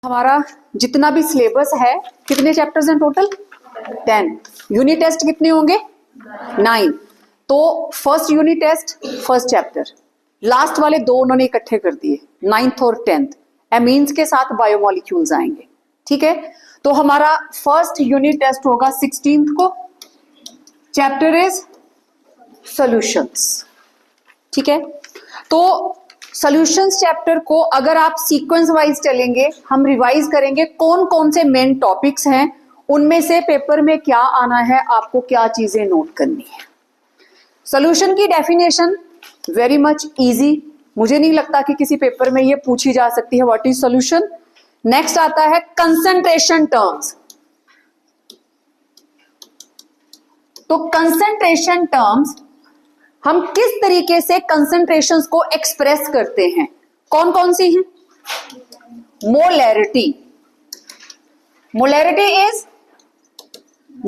हमारा जितना भी सिलेबस है, कितने चैप्टर्स हैं टोटल? 10। यूनिट टेस्ट कितने होंगे? 9। तो first unit test first chapter, last वाले दो उन्होंने इकट्ठे कर दिए, 9th और 10th। एमीन्स के साथ बायोमोलिक्यूल्स आएंगे, ठीक है। तो हमारा फर्स्ट यूनिट टेस्ट होगा 16th को। चैप्टर इज सॉल्यूशंस, ठीक है। तो सॉल्यूशंस चैप्टर को अगर आप सीक्वेंस वाइज चलेंगे, हम रिवाइज करेंगे कौन कौन से मेन टॉपिक्स हैं, उनमें से पेपर में क्या आना है, आपको क्या चीजें नोट करनी है। सॉल्यूशन की डेफिनेशन वेरी मच इजी, मुझे नहीं लगता कि किसी पेपर में ये पूछी जा सकती है, व्हाट इज सॉल्यूशन। नेक्स्ट आता है कंसंट्रेशन टर्म्स। तो कंसंट्रेशन टर्म्स, हम किस तरीके से कंसंट्रेशंस को एक्सप्रेस करते हैं, कौन कौन सी हैं? Molarity. Molarity is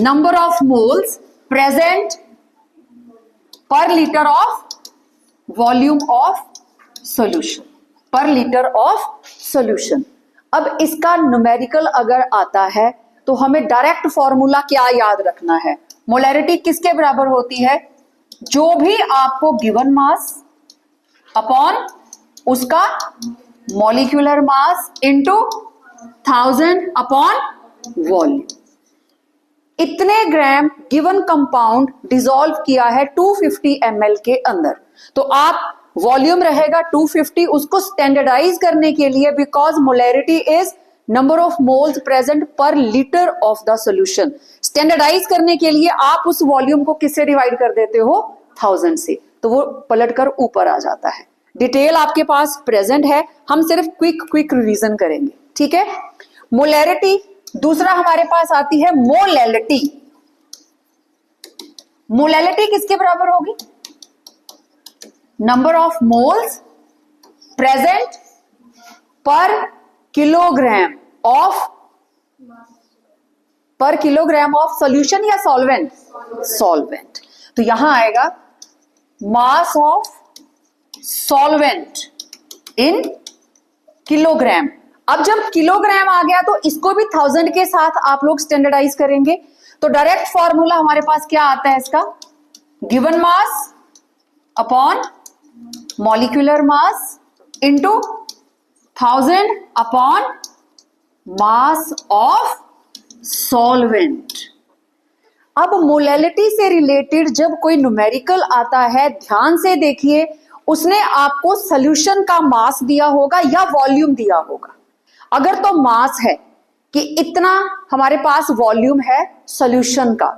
number of moles present per litre of volume of solution, per litre of solution. अब इसका न्यूमेरिकल अगर आता है तो हमें डायरेक्ट फॉर्मूला क्या याद रखना है? मोलैरिटी किसके बराबर होती है? जो भी आपको गिवन मास अपॉन उसका molecular mass into 1000 upon volume. इतने ग्राम गिवन कंपाउंड डिसॉल्व किया है 250 ml के अंदर, तो आप वॉल्यूम रहेगा 250, उसको स्टैंडर्डाइज करने के लिए, because molarity is number of moles present per litre of the solution, standardise करने के लिए आप उस वॉल्यूम को किससे डिवाइड कर देते हो? 1000 से, तो वो पलटकर ऊपर आ जाता है। डिटेल आपके पास प्रेजेंट है, हम सिर्फ क्विक रिवीजन करेंगे, ठीक है। मोलैरिटी, दूसरा हमारे पास आती है मोलैलिटी। मोलैलिटी किसके बराबर होगी? नंबर ऑफ मोल्स प्रेजेंट पर किलोग्राम ऑफ, पर किलोग्राम ऑफ सॉल्यूशन या सॉल्वेंट? सॉल्वेंट। तो यहां आएगा मास ऑफ सॉल्वेंट इन किलोग्राम। अब जब किलोग्राम आ गया तो इसको भी 1000 के साथ आप लोग स्टैंडर्डाइज करेंगे, तो डायरेक्ट फॉर्मूला हमारे पास क्या आता है इसका? Given mass upon molecular mass into 1000 upon mass of solvent. अब मोलैलिटी से रिलेटेड जब कोई न्यूमेरिकल आता है, ध्यान से देखिए, उसने आपको सॉल्यूशन का मास दिया होगा या वॉल्यूम दिया होगा। अगर तो मास है कि इतना हमारे पास वॉल्यूम है सॉल्यूशन का,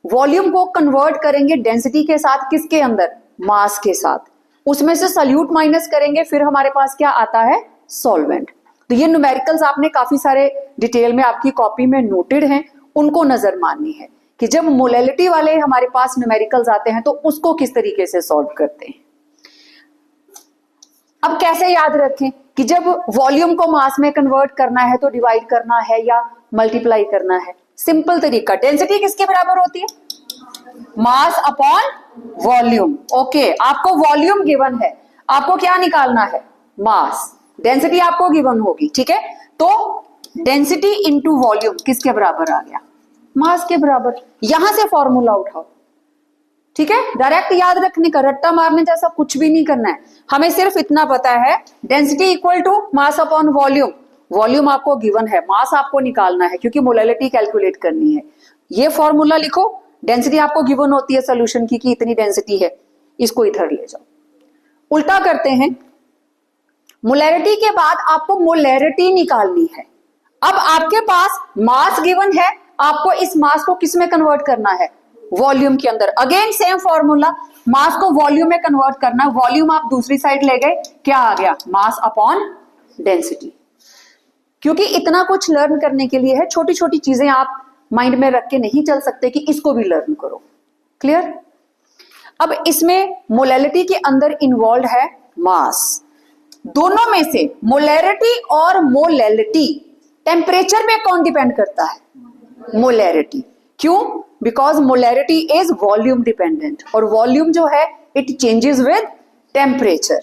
वॉल्यूम को कन्वर्ट करेंगे डेंसिटी के साथ, किसके अंदर? मास के साथ, उसमें से सॉल्यूट माइनस करेंगे, फिर हमारे पास क्या आता है? सॉल्वेंट। तो ये न्यूमेरिकल्स आपने काफी सारे डिटेल में आपकी कॉपी में नोटेड हैं, उनको नजर माननी है कि जब मोलैलिटी वाले हमारे पास न्यूमेरिकल्स आते हैं तो उसको किस तरीके से सॉल्व करते हैं। अब कैसे याद रखें कि जब वॉल्यूम को मास में कन्वर्ट करना है तो डिवाइड करना है या मल्टीप्लाई करना है? सिंपल तरीका, डेंसिटी किसके बराबर होती है? मास अपॉन वॉल्यूम। ओके, आपको वॉल्यूम गिवन है, आपको क्या निकालना है? मास। डेंसिटी आपको गिवन होगी, ठीक है। तो डेंसिटी इंटू वॉल्यूम किसके बराबर आ गया? मास के बराबर। यहां से फॉर्मूला उठाओ, ठीक है। डायरेक्ट याद रखने का, रट्टा मारने जैसा कुछ भी नहीं करना है, हमें सिर्फ इतना पता है density equal to mass upon volume. Volume आपको गिवन है, मास आपको निकालना है क्योंकि मोलैलिटी कैलकुलेट करनी है। ये फॉर्मूला लिखो, डेंसिटी आपको गिवन होती है सॉल्यूशन की कि इतनी डेंसिटी है, इसको इधर ले जाओ। उल्टा करते हैं, मोलैरिटी के बाद आपको मोलैरिटी निकालनी है। अब आपके पास मास गिवन है, आपको इस मास को किस में कन्वर्ट करना है? वॉल्यूम के अंदर। अगेन सेम फॉर्मूला, मास को वॉल्यूम में कन्वर्ट करना, वॉल्यूम आप दूसरी साइड ले गए, क्या आ गया? Mass upon density. क्योंकि इतना कुछ लर्न करने के लिए है, छोटी छोटी चीजें आप माइंड में रख के नहीं चल सकते कि इसको भी लर्न करो। क्लियर? अब इसमें मोलैलिटी के अंदर इन्वॉल्व है मास। दोनों में से मोलैरिटी और मोलैलिटी, टेम्परेचर पे कौन डिपेंड करता है? मोलैरिटी। क्यों? Because molarity is volume dependent, और वॉल्यूम जो है it changes with temperature.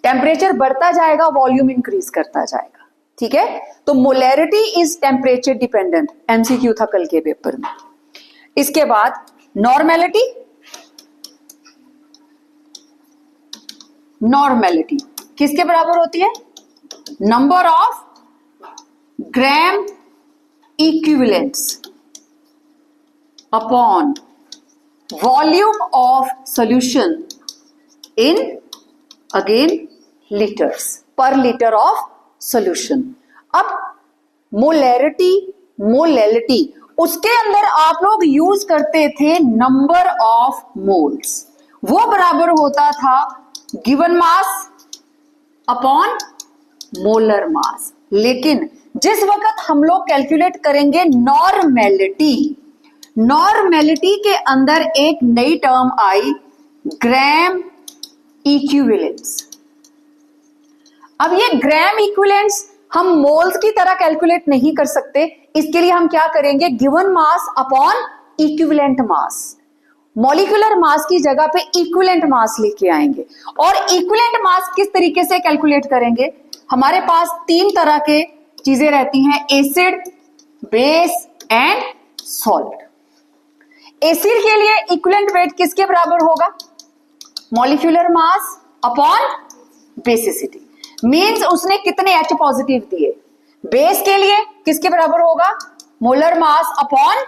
Temperature बढ़ता जाएगा, वॉल्यूम इंक्रीज करता जाएगा, ठीक है। तो molarity is temperature dependent, MCQ था कल के पेपर में। इसके बाद नॉर्मेलिटी, नॉर्मेलिटी किसके बराबर होती है? Number of gram equivalents upon volume of solution in again litres पर लीटर ऑफ सॉल्यूशन। अब मोलैरिटी, मोलैलिटी, उसके अंदर आप लोग यूज करते थे नंबर ऑफ मोल्स, वो बराबर होता था गिवन मास अपॉन मोलर मास। लेकिन जिस वक्त हम लोग कैलकुलेट करेंगे नॉर्मेलिटी, नॉर्मेलिटी के अंदर एक नई टर्म आई ग्राम इक्विवेलेंस। अब ये ग्राम इक्विवेलेंस हम मोल्स की तरह कैलकुलेट नहीं कर सकते, इसके लिए हम क्या करेंगे? Given mass upon equivalent mass. Molecular mass की जगह पे इक्विवेलेंट मास लेके आएंगे। और इक्विवेलेंट मास किस तरीके से कैलकुलेट करेंगे? हमारे पास 3 तरह के चीजें रहती हैं, acid, base and salt. Acid के लिए इक्विवेलेंट वेट किसके बराबर होगा? Molecular mass upon basicity, means उसने कितने H पॉजिटिव दिए। बेस के लिए किसके बराबर होगा? Molar mass upon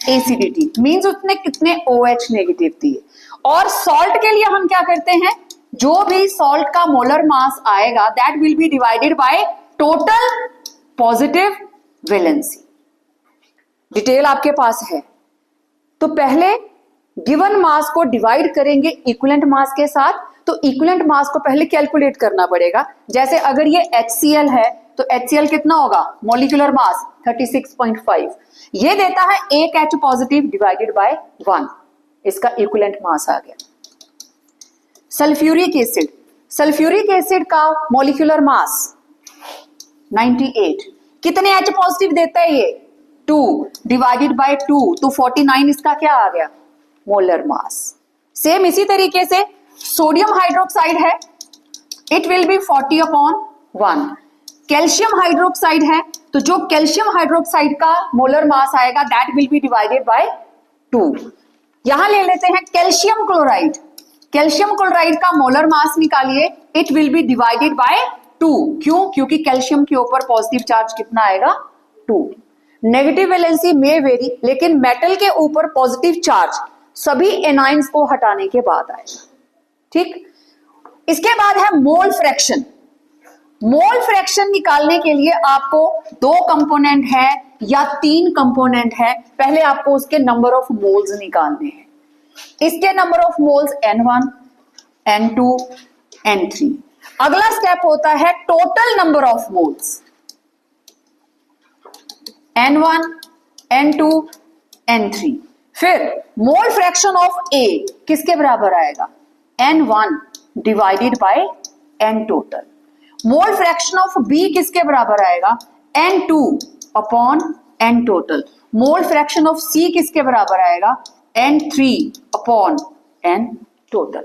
acidity, means उसने कितने OH नेगेटिव दिए। और सॉल्ट के लिए हम क्या करते हैं? जो भी सॉल्ट का मोलर मास आएगा that will B divided by total positive valency. Detail आपके पास है। तो पहले गिवन मास को डिवाइड करेंगे इक्विवेलेंट मास के साथ, तो इक्विवेलेंट मास को पहले कैलकुलेट करना पड़ेगा। जैसे अगर ये HCl है तो HCl कितना होगा? मॉलिक्यूलर मास 36.5, ये देता है 1 H पॉजिटिव डिवाइडेड बाय 1, इसका इक्विवेलेंट मास आ गया। सल्फ्यूरिक एसिड, सल्फ्यूरिक एसिड का मॉलिक्यूलर मास 98, कितने H पॉजिटिव देता है ये? 2 डिवाइडेड बाय 2, तो 49 इसका क्या आ गया? Molar mass. सेम इसी तरीके से सोडियम हाइड्रोक्साइड है, it will B 40/1। Calcium hydroxide है तो जो कैल्शियम हाइड्रोक्साइड का मोलर मास आएगा that will B divided by 2। यहां ले लेते हैं कैल्शियम क्लोराइड, कैल्शियम क्लोराइड का मोलर मास निकालिए, it will B divided by 2। क्यों? क्योंकि कैल्शियम के ऊपर पॉजिटिव चार्ज कितना आएगा? 2। नेगेटिव वैलेंसी में वेरी, लेकिन मेटल के ऊपर पॉजिटिव चार्ज सभी एनाइंस को हटाने के बाद आएगा, ठीक। इसके बाद है मोल फ्रैक्शन। मोल फ्रैक्शन निकालने के लिए आपको 2 कंपोनेंट है या 3 कंपोनेंट है, पहले आपको उसके नंबर ऑफ मोल्स निकालने हैं। इसके number of moles N1, N2, N3। अगला स्टेप होता है total number of moles, N1, N2, N3। फिर मोल फ्रैक्शन ऑफ A किसके बराबर आएगा? N1 divided by N total. Mole fraction of B किसके बराबर आएगा? N2 upon N total. Mole fraction of C किसके बराबर आएगा? N3 upon N total.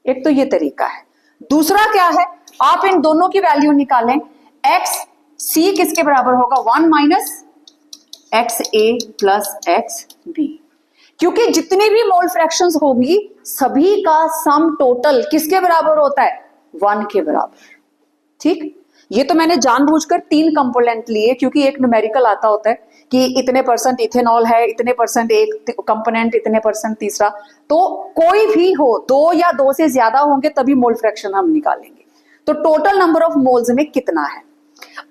एक तो ये तरीका है। दूसरा क्या है? आप इन दोनों की वैल्यू निकालें। XC किसके बराबर होगा? 1 माइनस XA प्लस XB, क्योंकि जितनी भी मोल फ्रैक्शंस होंगी सभी का सम टोटल किसके बराबर होता है? 1 के बराबर, ठीक। ये तो मैंने जानबूझकर 3 कंपोनेंट लिए, क्योंकि एक न्यूमेरिकल आता होता है कि इतने % इथेनॉल है, इतने % एक कंपोनेंट, इतने % तीसरा। तो कोई भी हो, 2 या 2 से ज्यादा होंगे तभी मोल फ्रैक्शन हम निकालेंगे। तो टोटल नंबर ऑफ मोल्स में कितना है?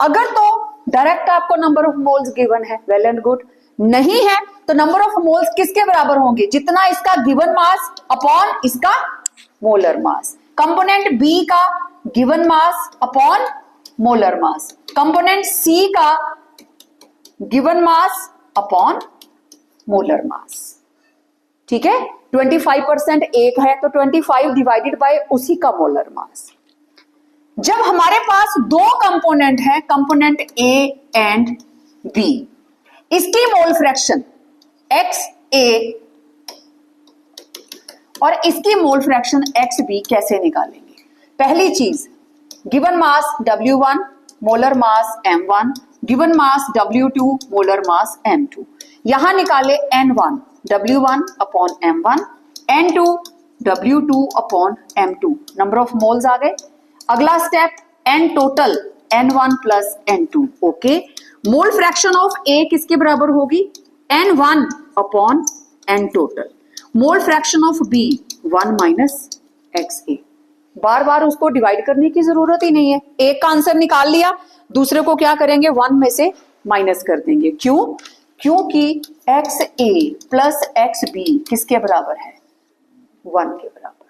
अगर तो डायरेक्ट आपको नंबर ऑफ मोल्स गिवन है, वेल एंड गुड। नहीं है तो नंबर ऑफ मोल्स किसके बराबर होंगे? जितना इसका गिवन मास अपॉन इसका मोलर मास। कंपोनेंट बी का given mass upon molar mass, component C का given mass upon molar mass, ठीक है। 25% एक है तो 25 डिवाइडेड बाय उसी का मोलर मास। जब हमारे पास 2 कंपोनेंट है, कंपोनेंट ए एंड बी, इसकी मोल फ्रैक्शन XA और इसकी मोल फ्रैक्शन XB कैसे निकालेंगे? पहली चीज given mass W1 molar mass M1, given mass W2 molar mass M2। यहां निकाले N1 W1 upon M1, N2 W2 upon M2, number of moles आ गए। अगला step N total N1 plus N2। Okay, mole fraction of A किसके बराबर होगी? N1 upon N total. Mole fraction of B 1 minus XA। बार बार उसको divide करने की जरूरत ही नहीं है, एक का आंसर निकाल लिया, दूसरे को क्या करेंगे 1 में से माइनस कर देंगे। क्यों? क्योंकि XA प्लस XB किसके बराबर है? 1 के बराबर।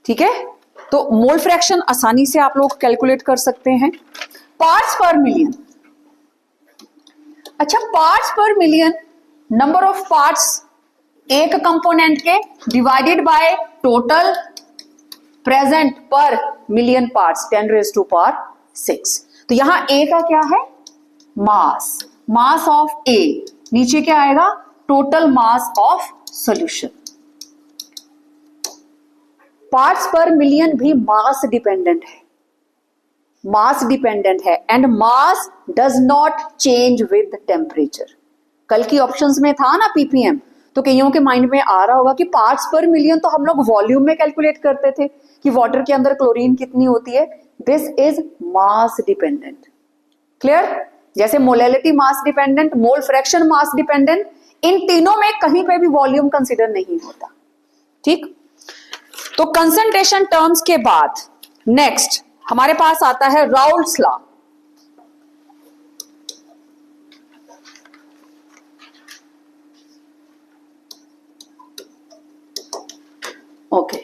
ठीक है, तो मोल फ्रैक्शन आसानी से आप लोग कैलकुलेट कर सकते हैं। पार्ट्स पर मिलियन, अच्छा पार्ट्स पर मिलियन, नंबर ऑफ पार्ट्स एक कंपोनेंट के डिवाइडेड बाय टोटल प्रेजेंट पर मिलियन पार्ट्स 10⁻⁶। तो यहां A का क्या है? मास, मास ऑफ A, नीचे क्या आएगा? Total mass of solution. Parts पर मिलियन भी मास डिपेंडेंट है, मास डिपेंडेंट है, and mass does not change with temperature. कल की ऑप्शंस में था ना पीपीएम, तो कईयों के माइंड में आ रहा होगा कि पार्ट्स पर मिलियन तो हम लोग वॉल्यूम में कैलकुलेट करते थे कि वाटर के अंदर क्लोरीन कितनी होती है। This is mass dependent. Clear? जैसे molality mass dependent, mole fraction mass dependent, इन तीनों में कहीं पे भी वॉल्यूम कंसीडर नहीं होता। ठीक, तो कंसंट्रेशन टर्म्स के बाद नेक्स्ट हमारे पास आता है Raoult's law. Okay,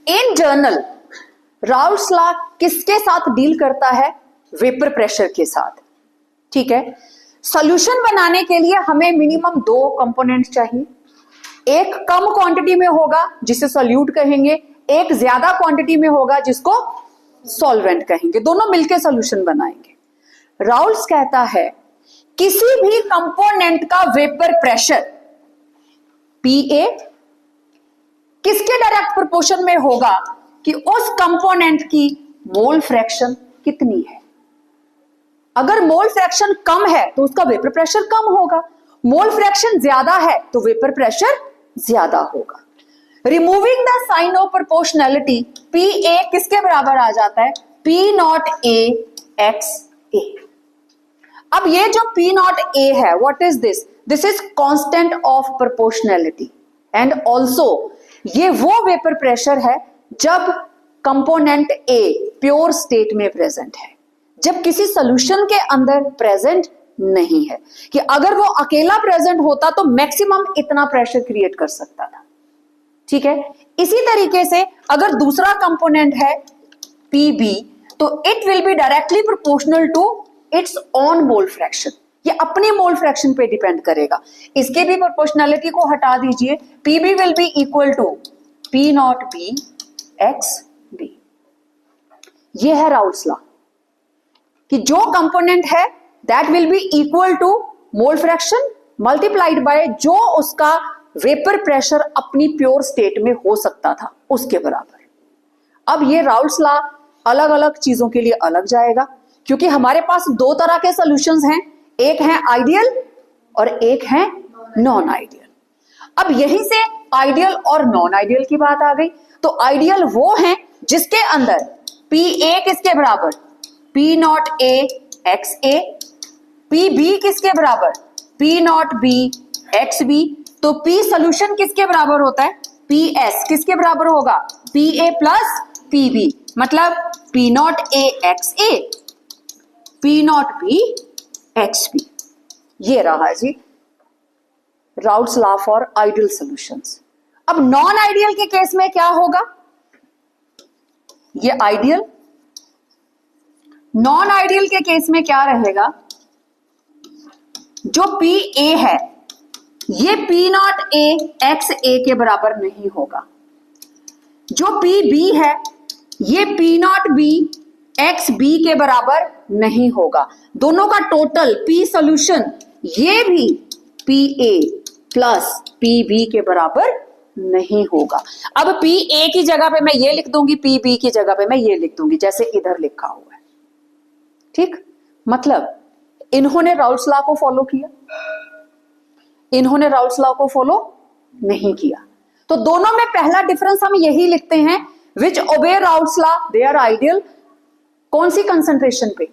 in general Raoult's law किसके साथ डील करता है? वेपर प्रेशर के साथ। ठीक है, सॉल्यूशन बनाने के लिए हमें मिनिमम 2 कंपोनेंट चाहिए। एक कम क्वांटिटी में होगा जिसे सॉल्यूट कहेंगे, एक ज्यादा क्वांटिटी में होगा जिसको सॉल्वेंट कहेंगे, दोनों मिलकर सॉल्यूशन बनाएंगे। राउल्ट्स कहता है किसी भी कंपोनेंट का वेपर प्रेशर PA किसके डायरेक्ट प्रोपोर्शन में होगा कि उस कंपोनेंट की मोल फ्रैक्शन कितनी है। अगर मोल फ्रैक्शन कम है तो उसका वेपर प्रेशर कम होगा, मोल फ्रैक्शन ज्यादा है तो वेपर प्रेशर ज्यादा होगा। Removing the sign of proportionality PA किसके बराबर आ जाता है? P0A XA। अब ये जो P0A है, what is this? This is constant of proportionality, and also ये वो वेपर प्रेशर है जब कंपोनेंट A प्योर स्टेट में प्रेजेंट है, जब किसी सॉल्यूशन के अंदर प्रेजेंट नहीं है। कि अगर वो अकेला प्रेजेंट होता तो मैक्सिमम इतना प्रेशर क्रिएट कर सकता था। ठीक है, इसी तरीके से अगर दूसरा कंपोनेंट है PB तो it will be directly proportional to its own mole fraction. ये अपनी मोल फ्रैक्शन पे डिपेंड करेगा। इसके भी प्रोपोर्शनैलिटी को हटा दीजिए, PB will be equal to P0B XB। ये है राउल्ट्स लॉ कि जो कंपोनेंट है that will be equal to mole fraction multiplied by जो उसका वेपर प्रेशर अपनी प्योर स्टेट में हो सकता था उसके बराबर। अब ये राउल्ट्स लॉ अलग अलग चीजों के लिए अलग जाएगा, क्योंकि हमारे पास 2 तरह के सॉल्यूशंस हैं, एक है आइडियल और एक है नॉन आइडियल। अब यहीं से आइडियल और नॉन आइडियल की बात आ गई। तो आइडियल वो है जिसके अंदर PA किसके बराबर? P0A XA, PB किसके बराबर? P0B XB। तो P सॉल्यूशन किसके बराबर होता है? PS किसके बराबर होगा? PA प्लस PB, मतलब P0A XA P0B XB। ये रहा जी Raoult's law for ideal solutions. अब नॉन आइडियल के केस में क्या होगा? ये आइडियल, नॉन आइडियल के केस में क्या रहेगा? जो PA है ये P0A XA के बराबर नहीं होगा, जो PB है ये P0B XB के बराबर नहीं होगा। दोनों का टोटल P सॉल्यूशन ये भी PA प्लस PB के बराबर नहीं होगा। अब पी ए की जगह पे मैं ये लिख दूंगी, पी बी की जगह पे मैं ये लिख दूंगी, जैसे इधर लिखा हुआ है। ठीक, मतलब इन्होंने राउल्स लॉ को फॉलो किया, इन्होंने राउल्स लॉ को फॉलो नहीं किया। तो दोनों में पहला डिफरेंस हम यही लिखते हैं, which obey Raoult's law they are ideal. कौन सी कंसंट्रेशन पे?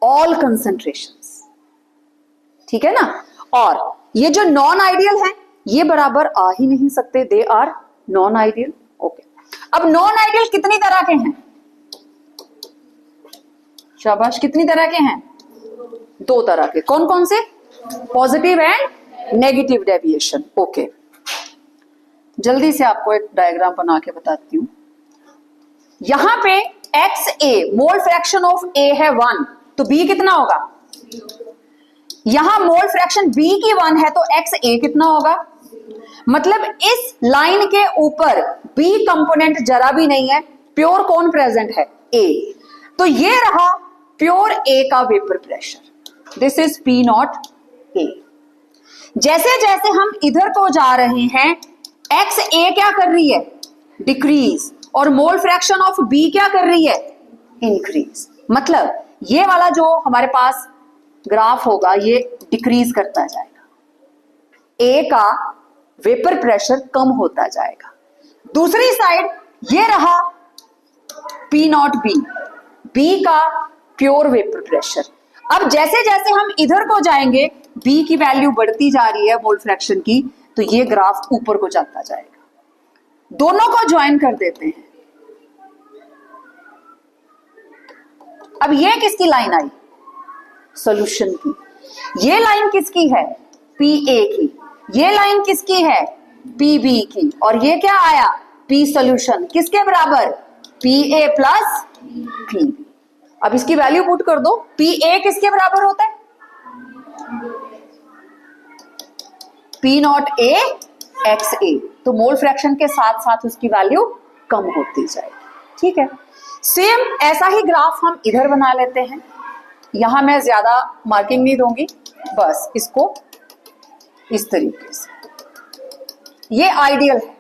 All concentrations. ठीक है ना। और ये जो नॉन आइडियल है ये बराबर आ ही नहीं सकते, they are non ideal. Okay, अब नॉन आइडियल कितनी तरह के हैं? शाबाश, कितनी तरह के हैं? दो तरह के। कौन कौन से? Positive and negative deviation. Okay, जल्दी से आपको एक डायग्राम बना के बताती हूं। यहां पे X A, mole fraction of A है 1, तो बी कितना होगा? यहां मोल फ्रैक्शन बी की 1 है, तो एक्स ए कितना होगा? मतलब इस लाइन के ऊपर बी कंपोनेंट जरा भी नहीं है, प्योर कौन प्रेजेंट है? ए। तो ये रहा प्योर ए का vapour pressure, this is P naught ए। जैसे जैसे हम इधर को जा रहे हैं, एक्स ए क्या कर रही है? डिक्रीज, और मोल फ्रैक्शन ऑफ बी क्या कर रही है? इंक्रीज। मतलब ये वाला जो हमारे पास ग्राफ होगा ये डिक्रीज करता जाएगा, ए का वेपर प्रेशर कम होता जाएगा। दूसरी साइड ये रहा पी नॉट बी, बी का प्योर वेपर प्रेशर। अब जैसे जैसे हम इधर को जाएंगे बी की वैल्यू बढ़ती जा रही है मोल फ्रैक्शन की, तो ये ग्राफ ऊपर को जाता जाएगा। दोनों को ज्वाइन कर देते हैं। अब ये किसकी लाइन आई? सॉल्यूशन की। ये लाइन किसकी है? पी ए की। ये लाइन किसकी है? पी बी की। और ये क्या आया? P solution. किसके बराबर? P A plus P B. अब इसकी वैल्यू पुट कर दो, पी ए किसके बराबर होता है? पी नॉट ए एक्स ए। तो मोल फ्रैक्शन के साथ साथ उसकी वैल्यू कम होती जाएगी। ठीक है, सेम ऐसा ही ग्राफ हम इधर बना लेते हैं। यहां मैं ज्यादा मार्किंग नहीं दूंगी, बस इसको इस तरीके से। ये आइडियल है,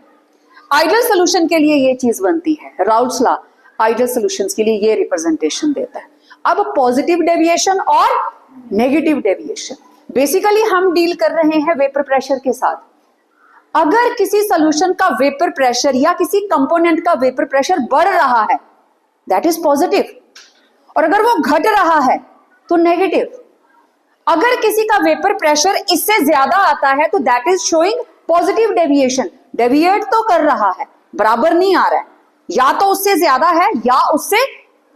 आइडियल सॉल्यूशन के लिए ये चीज बनती है। राउल्स लॉ आइडियल सॉल्यूशंस के लिए ये रिप्रेजेंटेशन देता है। अब पॉजिटिव डेविएशन और नेगेटिव डेविएशन, बेसिकली हम डील कर रहे हैं वेपर प्रेशर के साथ। अगर किसी सॉल्यूशन का वेपर प्रेशर या किसी कंपोनेंट का वेपर प्रेशर बढ़ रहा है, दैट इज पॉजिटिव, और अगर वो घट रहा है तो नेगेटिव। अगर किसी का वेपर प्रेशर इससे ज्यादा आता है तो that is showing positive deviation. Deviate तो कर रहा है, बराबर नहीं आ रहा है, या तो उससे ज्यादा है या उससे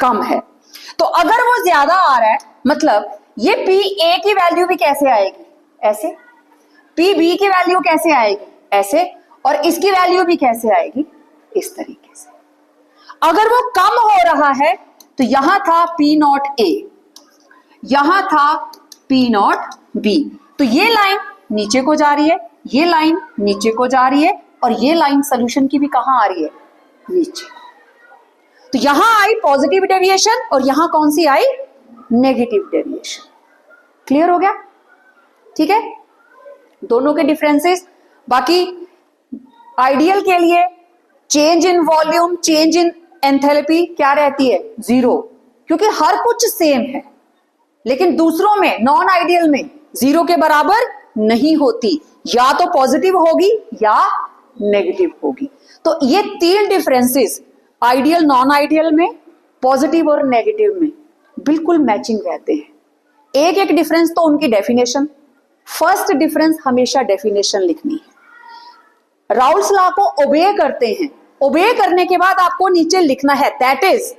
कम है। तो अगर वो ज्यादा आ रहा है मतलब ये पी ए की वैल्यू भी कैसे आएगी? ऐसे। पी बी की वैल्यू कैसे आएगी? ऐसे। और इसकी वैल्यू भी कैसे आएगी? इस तरीके से। अगर वो कम हो रहा है तो यहां था पी नॉट ए, यहां था पी नॉट बी, तो ये लाइन नीचे को जा रही है, ये लाइन नीचे को जा रही है, और ये लाइन सोल्यूशन की भी कहां आ रही है? नीचे। तो यहां आई पॉजिटिव डेविएशन और यहां कौन सी आई? Negative deviation. क्लियर हो गया? ठीक है, दोनों के डिफरेंसेस। बाकी आइडियल के लिए change in volume, change in enthalpy क्या रहती है? 0, क्योंकि हर कुछ सेम है। लेकिन दूसरों में, नॉन आइडियल में 0 के बराबर नहीं होती, या तो पॉजिटिव होगी या नेगेटिव होगी। तो ये 3 डिफरेंसेस आइडियल नॉन आइडियल में, पॉजिटिव और नेगेटिव में बिल्कुल मैचिंग रहते हैं। एक एक डिफरेंस तो उनकी डेफिनेशन, फर्स्ट डिफरेंस हमेशा डेफिनेशन लिखनी है। राउल्स लॉ को ओबे करते हैं, ओबे करने के बाद आपको नीचे लिखना है, that is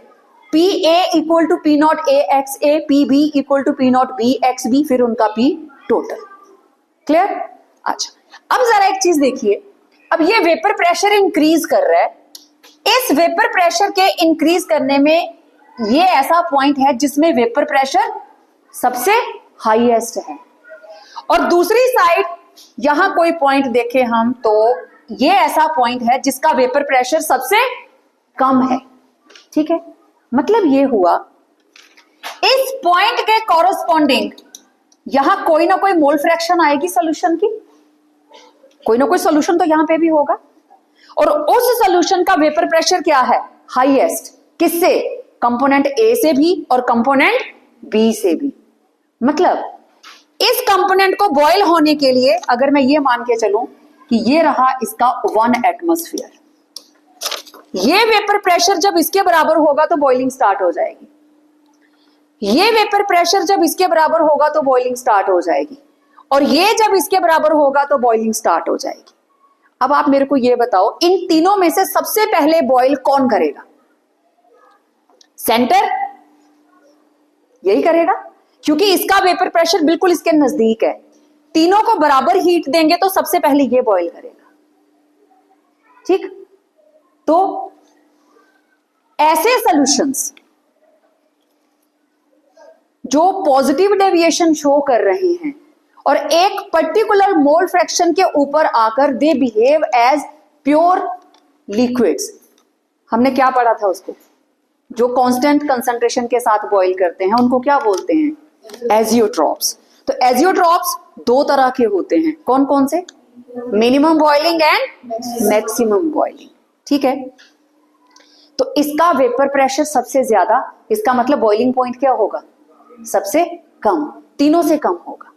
P A equal to P naught A X A, P B equal to P naught B X B, फिर उनका पी टोटल। क्लियर? अच्छा, अब जरा एक चीज देखिए, अब ये वेपर प्रेशर इंक्रीज कर रहा है। इस वेपर प्रेशर के इंक्रीज करने में ये ऐसा पॉइंट है जिसमें वेपर प्रेशर सबसे हाईएस्ट है, और दूसरी साइड यहां कोई पॉइंट देखें हम तो ये ऐसा पॉइंट है जिसका वेपर प्रेशर सबसे कम है। ठीक है, मतलब ये हुआ इस पॉइंट के कॉरस्पॉन्डिंग यहां कोई ना कोई मोल फ्रैक्शन आएगी सॉल्यूशन की, कोई ना कोई सॉल्यूशन तो यहां पे भी होगा। और उस सॉल्यूशन का वेपर प्रेशर क्या है, हाईएस्ट, किससे, कंपोनेंट ए से भी और कंपोनेंट बी से भी। मतलब इस कंपोनेंट को बॉयल होने के लिए अगर मैं ये मान के चलूं कि ये रहा इसका 1 एटमॉस्फेयर, ये वेपर प्रेशर जब इसके बराबर होगा तो बॉइलिंग स्टार्ट हो जाएगी, ये वेपर प्रेशर जब इसके बराबर होगा तो बॉइलिंग स्टार्ट हो जाएगी, और ये जब इसके बराबर होगा तो बॉइलिंग स्टार्ट हो जाएगी। अब आप मेरे को ये बताओ, इन तीनों में से सबसे पहले बॉयल कौन करेगा, सेंटर यही करेगा, क्योंकि इसका वेपर प्रेशर बिल्कुल इसके नजदीक है। तीनों को बराबर हीट देंगे तो सबसे पहले ये बॉयल करेगा। ठीक, तो ऐसे सॉल्यूशंस जो पॉजिटिव डेविएशन शो कर रहे हैं और एक पर्टिकुलर मोल फ्रैक्शन के ऊपर आकर they behave as pure liquids, हमने क्या पढ़ा था उसको, जो कांस्टेंट कंसंट्रेशन के साथ बॉईल करते हैं उनको क्या बोलते हैं, एजियोट्रॉप्स। तो एजियोट्रॉप्स दो तरह के होते हैं, कौन कौन से, minimum boiling and maximum boiling. ठीक है, तो इसका वेपर प्रेशर सबसे ज्यादा, इसका मतलब बॉइलिंग पॉइंट क्या होगा, सबसे कम, तीनों से कम होगा।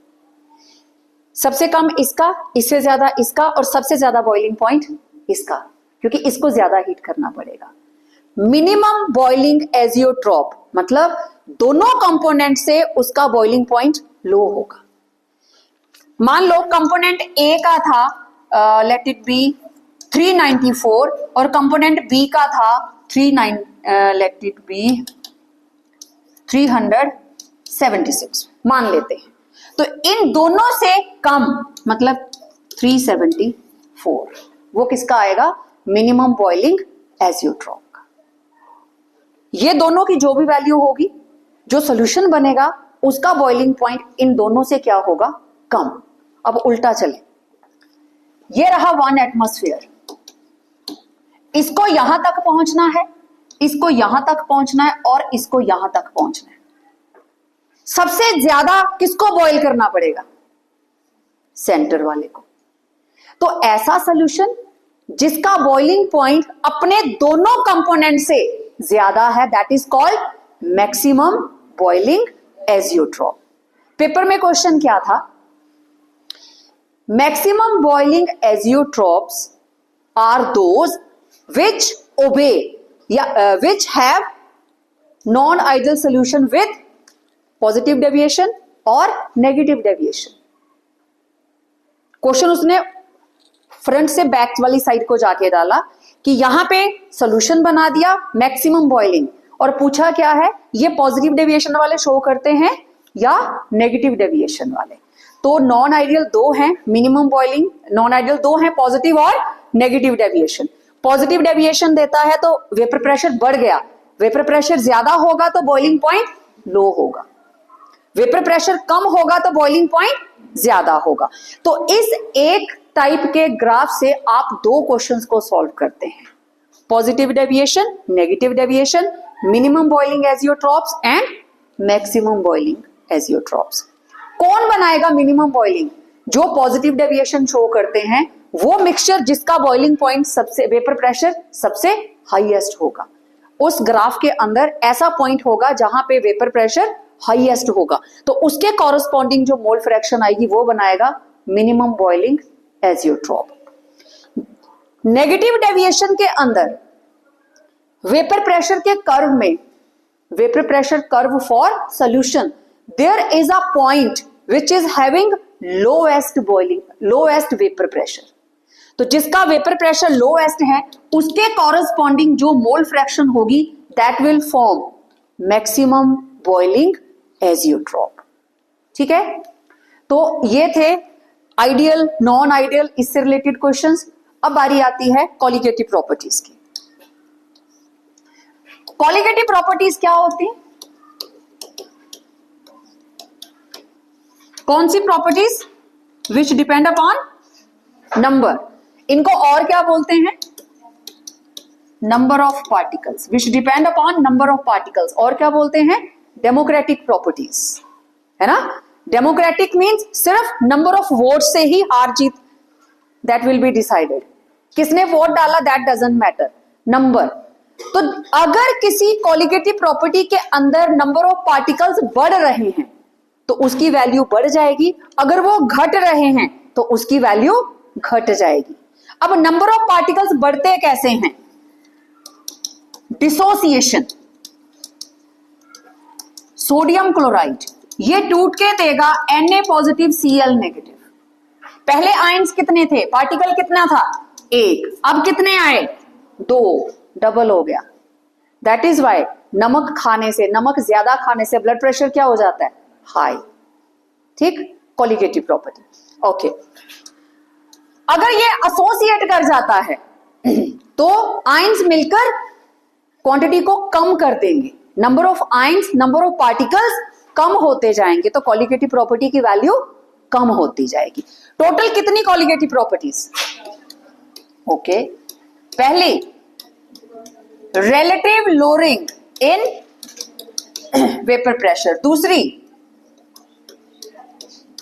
सबसे कम इसका, इससे ज्यादा इसका, और सबसे ज्यादा बॉइलिंग पॉइंट इसका, क्योंकि इसको ज्यादा हीट करना पड़ेगा। मिनिमम बॉइलिंग एजियोट्रॉप मतलब दोनों कंपोनेंट से उसका बॉइलिंग पॉइंट लो होगा। मान लो कंपोनेंट ए का था लेट इट बी 394 और कंपोनेंट बी का था 376 मान लेते हैं। तो इन दोनों से कम मतलब 374, वो किसका आएगा, मिनिमम बॉइलिंग एजियोट्रॉप का। ये दोनों की जो भी वैल्यू होगी, जो सॉल्यूशन बनेगा उसका बॉइलिंग पॉइंट इन दोनों से क्या होगा, कम। अब उल्टा चले, ये रहा 1 एटमॉस्फेयर, इसको यहां तक पहुंचना है, इसको यहां तक पहुंचना है और इसको यहां तक पहुंचना है। सबसे ज्यादा किसको बॉईल करना पड़ेगा, सेंटर वाले को। तो ऐसा सॉल्यूशन जिसका बॉइलिंग पॉइंट अपने दोनों कंपोनेंट से ज्यादा है, that is called maximum boiling azeotrope. Paper में क्वेश्चन क्या था, maximum boiling azeotropes are those which obey या which have non ideal solution with positive deviation और नेगेटिव डेविएशन। क्वेश्चन उसने फ्रंट से बैक वाली साइड को जाके डाला कि यहां पे सॉल्यूशन बना दिया मैक्सिमम बॉइलिंग, और पूछा क्या है, ये पॉजिटिव डेविएशन वाले शो करते हैं या नेगेटिव डेविएशन वाले। तो नॉन आइडियल दो हैं, मिनिमम बॉइलिंग, नॉन आइडियल दो हैं, पॉजिटिव और नेगेटिव डेविएशन। पॉजिटिव डेविएशन देता है तो वेपर प्रेशर बढ़ गया, वेपर प्रेशर ज्यादा होगा तो बॉइलिंग पॉइंट लो होगा, वेपर प्रेशर कम होगा तो बॉइलिंग पॉइंट ज्यादा होगा। तो इस एक टाइप के ग्राफ से आप दो क्वेश्चंस को सॉल्व करते हैं, positive deviation, negative deviation, minimum boiling azeotropes and maximum boiling azeotropes. कौन बनाएगा मिनिमम बॉइलिंग, जो पॉजिटिव डेविएशन शो करते हैं, वो मिक्सचर जिसका बॉइलिंग पॉइंट सबसे, वेपर प्रेशर सबसे हाईएस्ट होगा। उस ग्राफ के अंदर ऐसा पॉइंट होगा जहां पे वेपर प्रेशर हाईएस्ट होगा, तो उसके कॉरस्पॉन्डिंग जो मोल फ्रैक्शन आएगी वो बनाएगा minimum boiling azeotrope. Negative deviation के अंदर वेपर प्रेशर के कर्व में, vapour pressure curve for solution, there is a point which is having lowest boiling, lowest vapour pressure. तो जिसका वेपर प्रेशर लोएस्ट है उसके कॉरस्पॉन्डिंग जो मोल फ्रैक्शन होगी that will form maximum boiling azeotrope. ठीक है, तो ये थे आइडियल, नॉन आइडियल, इससे रिलेटेड क्वेश्चंस। अब बारी आती है कॉलिगेटिव प्रॉपर्टीज की। कॉलिगेटिव प्रॉपर्टीज क्या होती है, कौन सी properties, which depend upon number, इनको और क्या बोलते हैं, number of particles, which depend upon number of particles, और क्या बोलते हैं, डेमोक्रेटिक प्रॉपर्टीज, है ना। डेमोक्रेटिक मींस सिर्फ नंबर ऑफ वोट से ही हार जीत दैट विल बी डिसाइडेड, किसने वोट डाला दैट डजंट मैटर, नंबर। तो अगर किसी कोलिगेटिव प्रॉपर्टी के अंदर नंबर ऑफ पार्टिकल्स बढ़ रहे हैं तो उसकी वैल्यू बढ़ जाएगी, अगर वो घट रहे हैं तो उसकी वैल्यू घट जाएगी। अब नंबर ऑफ पार्टिकल्स बढ़ते कैसे हैं? डिसोसिएशन, सोडियम क्लोराइड ये टूट के देगा Na पॉजिटिव Cl नेगेटिव। पहले आयंस कितने थे, पार्टिकल कितना था, एक, अब कितने आए, दो, डबल हो गया। दैट इज वाई नमक खाने से, नमक ज्यादा खाने से ब्लड प्रेशर क्या हो जाता है, हाई। ठीक, कोलिगेटिव प्रॉपर्टी। ओके, अगर ये एसोसिएट कर जाता है तो आयंस मिलकर क्वांटिटी को कम कर देंगे, number of ions, number of particles कम होते जाएंगे, तो कोलिगेटिव प्रॉपर्टी की वैल्यू कम होती जाएगी। टोटल कितनी कोलिगेटिव प्रॉपर्टीज? ओके, पहली relative lowering in vapour pressure, दूसरी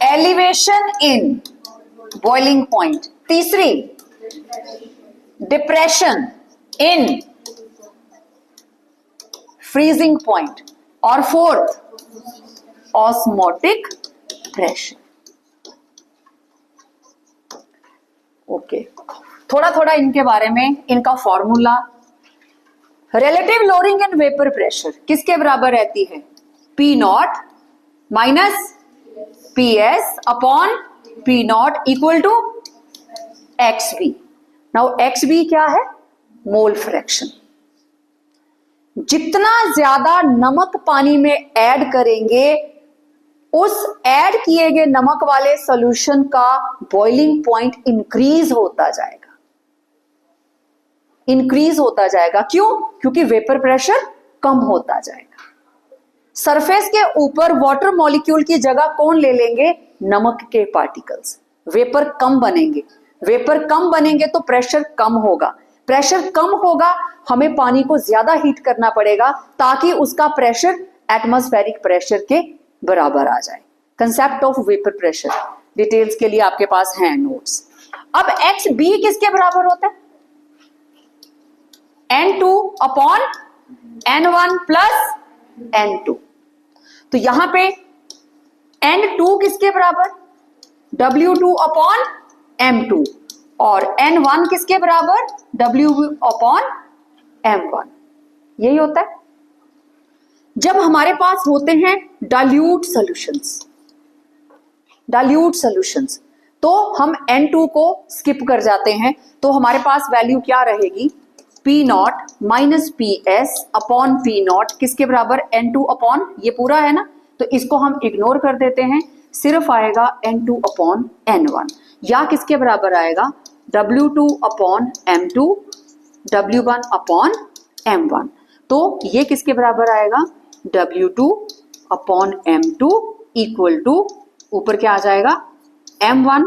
एलिवेशन इन बॉइलिंग पॉइंट, तीसरी डिप्रेशन इन फ्रीजिंग पॉइंट, और फोर्थ ऑस्मोटिक प्रेशर। ओके, थोड़ा थोड़ा इनके बारे में, इनका formula. Relative lowering in vapour pressure किसके बराबर रहती है, P naught minus P S upon P not equal to X B. Now X B क्या है, मोल फ्रैक्शन। जितना ज्यादा नमक पानी में ऐड करेंगे, उस ऐड किए गए नमक वाले सॉल्यूशन का बॉइलिंग पॉइंट इंक्रीज होता जाएगा, इंक्रीज होता जाएगा। क्यों? क्योंकि वेपर प्रेशर कम होता जाएगा। सरफेस के ऊपर वाटर मॉलिक्यूल की जगह कौन ले लेंगे, नमक के पार्टिकल्स। वेपर कम बनेंगे, वेपर कम बनेंगे तो प्रेशर कम होगा, प्रेशर कम होगा, हमें पानी को ज्यादा हीट करना पड़ेगा ताकि उसका प्रेशर एटमॉस्फेरिक प्रेशर के बराबर आ जाए। Concept of vapour pressure details के लिए आपके पास हैं नोट्स। अब एक्स बी किसके बराबर होता है, N2 upon N1 plus N2। तो यहां पे N2 किसके बराबर, W2 अपॉन M2, और N1 किसके बराबर, W अपॉन M1। यही होता है जब हमारे पास होते हैं डाइल्यूट सॉल्यूशंस। डाइल्यूट सॉल्यूशंस तो हम N2 को स्किप कर जाते हैं, तो हमारे पास वैल्यू क्या रहेगी, P naught minus P S upon P not किसके बराबर, N2 अपॉन, ये पूरा है ना, तो इसको हम इग्नोर कर देते हैं, सिर्फ आएगा N2 अपॉन N1, या किसके बराबर आएगा, W2 upon M2, W1 upon M1। तो ये किसके बराबर आएगा, W2 upon M2 equal to, ऊपर क्या आ जाएगा, M1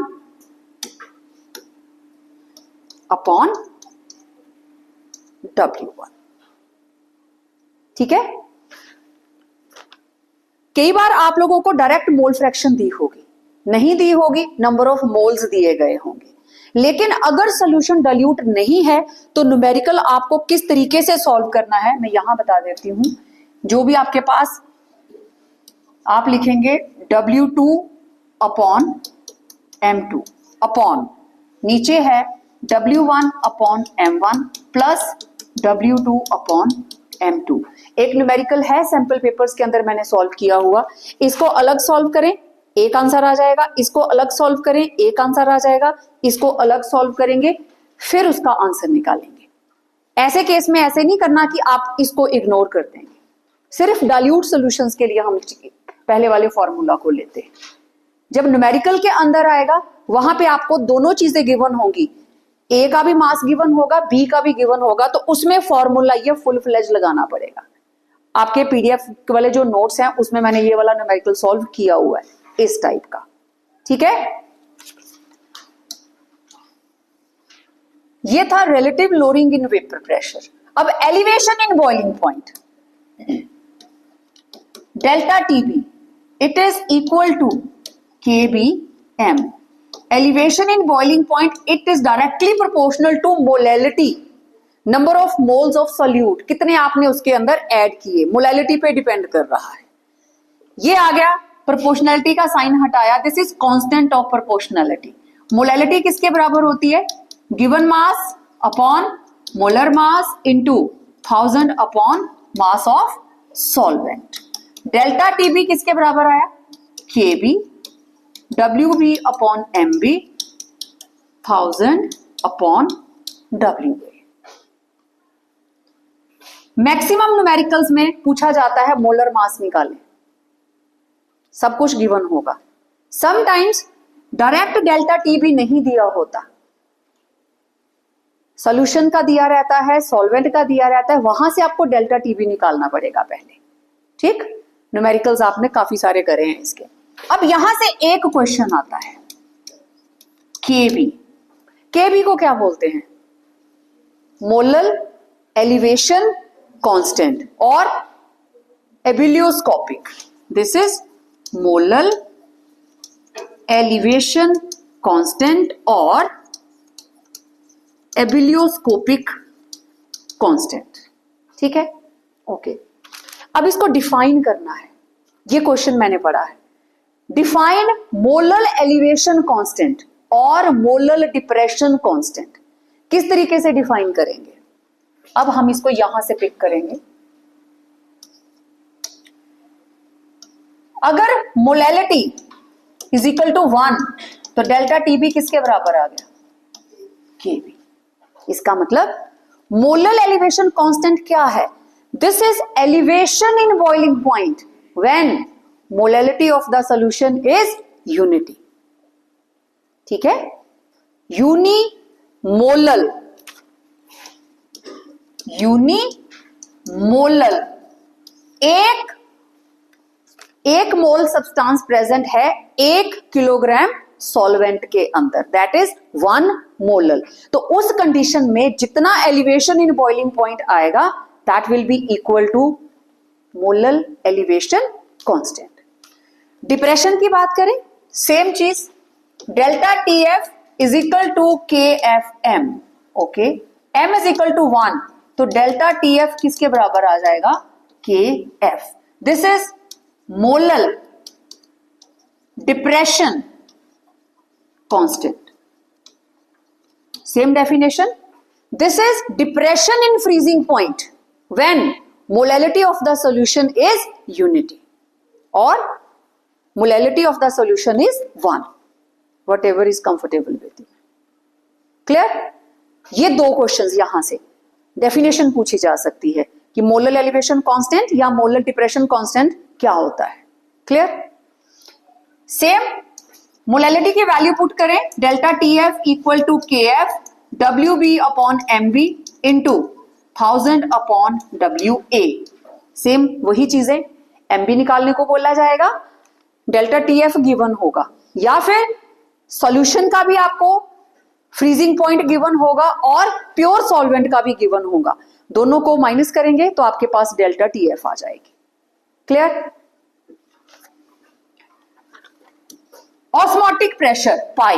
अपॉन W1। ठीक है, कई बार आप लोगों को डायरेक्ट मोल फ्रैक्शन दी होगी, नहीं दी होगी, नंबर ऑफ मोल्स दिए गए होंगे, लेकिन अगर सॉल्यूशन डाइल्यूट नहीं है तो न्यूमेरिकल आपको किस तरीके से सॉल्व करना है मैं यहां बता देती हूं। जो भी आपके पास, आप लिखेंगे W2 अपॉन M2 अपॉन, नीचे है W1 upon M1 plus W2 upon M2। एक न्यूमेरिकल है सैंपल पेपर्स के अंदर मैंने सॉल्व किया हुआ, इसको अलग सॉल्व करें एक आंसर आ जाएगा, इसको अलग सॉल्व करें एक आंसर आ जाएगा, इसको अलग सॉल्व करेंगे फिर उसका आंसर निकालेंगे। ऐसे केस में ऐसे नहीं करना कि आप इसको इग्नोर कर देंगे, सिर्फ डाइल्यूट सॉल्यूशंस के लिए हम पहले वाले फॉर्मूला को लेते हैं। जब न्यूमेरिकल के अंदर आएगा वहां पे आपको दोनों चीजें गिवन होंगी, ए का भी मास गिवन होगा, बी का भी गिवन होगा, तो उसमें फॉर्मूला ये फुल फ्लेज लगाना पड़ेगा। आपके पीडीएफ वाले जो नोट्स हैं उसमें मैंने ये वाला न्यूमेरिकल सॉल्व किया हुआ है इस टाइप का। ठीक है, ये था relative lowering in vapour pressure. अब elevation in boiling point, delta TB it is equal to KB M. elevation in boiling point, it is directly proportional to molality, number of moles of solute, कितने आपने उसके अंदर add किए, molality पे depend कर रहा है। ये आ गया, प्रोपोर्शनैलिटी का साइन हटाया, this is constant of proportionality. Molality किसके बराबर होती है? Given mass upon molar mass into 1000 upon mass of solvent. Delta TB किसके बराबर आया? KB, WB upon MB, 1000 upon WA. Maximum numericals में पूछा जाता है मोलर मास निकालें, सब कुछ गिवन होगा। समटाइम्स डायरेक्ट डेल्टा टी भी नहीं दिया होता, सॉल्यूशन का दिया रहता है, सॉल्वेंट का दिया रहता है, वहां से आपको डेल्टा टी भी निकालना पड़ेगा पहले। ठीक, न्यूमेरिकल्स आपने काफी सारे करे हैं इसके। अब यहां से एक क्वेश्चन आता है, केबी। केबी को क्या बोलते हैं? मोलल एलिवेशन कांस्टेंट और ebullioscopic. This is molal elevation constant और एबिलियोस्कोपिक कांस्टेंट। ठीक है, ओके। अब इसको डिफाइन करना है, ये क्वेश्चन मैंने पढ़ा है। डिफाइन मोलल एलिवेशन कांस्टेंट और मोलल डिप्रेशन कांस्टेंट। किस तरीके से डिफाइन करेंगे? अब हम इसको यहां से पिक करेंगे। अगर मोलैलिटी इज इक्वल टू 1 तो डेल्टा टीबी किसके बराबर आ गया? केबी। इसका मतलब मोलल एलिवेशन कांस्टेंट क्या है? This is elevation in boiling point when molality of the solution is unity. ठीक है, यूनिमोलल, यूनिमोलल, एक मोल सब्सटेंस प्रेजेंट है 1 किलोग्राम सॉल्वेंट के अंदर, दैट इज 1 मोलल। तो उस कंडीशन में जितना एलिवेशन इन बॉइलिंग पॉइंट आएगा that will be equal to molal elevation constant. Depression की बात करें, सेम चीज, delta T F is equal to K F M. Okay, M is equal to 1 तो डेल्टा टी एफ किसके बराबर आ जाएगा? K F. This is molal depression constant. Same definition, this is depression in freezing point when molality of the solution is unity और molality of the solution is 1, whatever is comfortable with you. Clear? ये दो questions यहां से definition पूछी जा सकती है कि मोलल एलिवेशन कांस्टेंट या मोलल डिप्रेशन कांस्टेंट क्या होता है। क्लियर? सेम मोलैलिटी की वैल्यू पुट करें, delta T F equal to K F W B upon M B into 1000 upon W A. Same वही चीजें, एम बी निकालने को बोला जाएगा, डेल्टा टी एफ गिवन होगा, या फिर सॉल्यूशन का भी आपको फ्रीजिंग पॉइंट गिवन होगा और प्योर सॉल्वेंट का भी गिवन होगा। दोनों को माइनस करेंगे तो आपके पास डेल्टा टी एफ आ जाएगी। Clear? Osmotic pressure pi,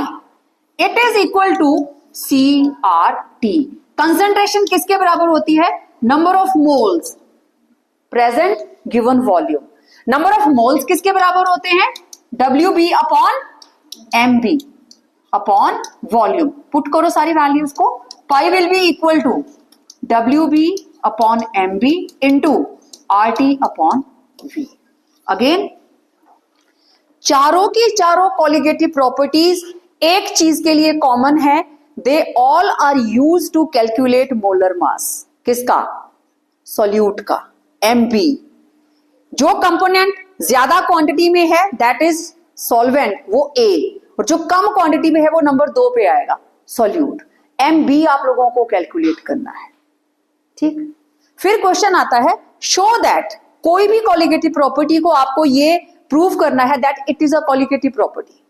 it is equal to C R T. Concentration किसके बराबर होती है? Number of moles present given volume. Number of moles किसके बराबर होते हैं? W B upon M B upon volume. Put करो सारी वैल्यूज को, pi will be equal to W B upon M B into R T upon V. Again चारों की चारों कॉलिगेटिव प्रॉपर्टीज एक चीज के लिए कॉमन है, they all are use to calculate molar mass. किसका? सॉल्यूट का, एम बी। जो कंपोनेंट ज्यादा क्वांटिटी में है दैट इज सॉल्वेंट, वो ए, और जो कम क्वांटिटी में है वो नंबर 2 पे आएगा, सॉल्यूट। एम बी आप लोगों को कैलकुलेट करना है। ठीक, फिर क्वेश्चन आता है, शो दैट, कोई भी कॉलिगेटिव प्रॉपर्टी को आपको ये प्रूव करना है that it is a colligative property.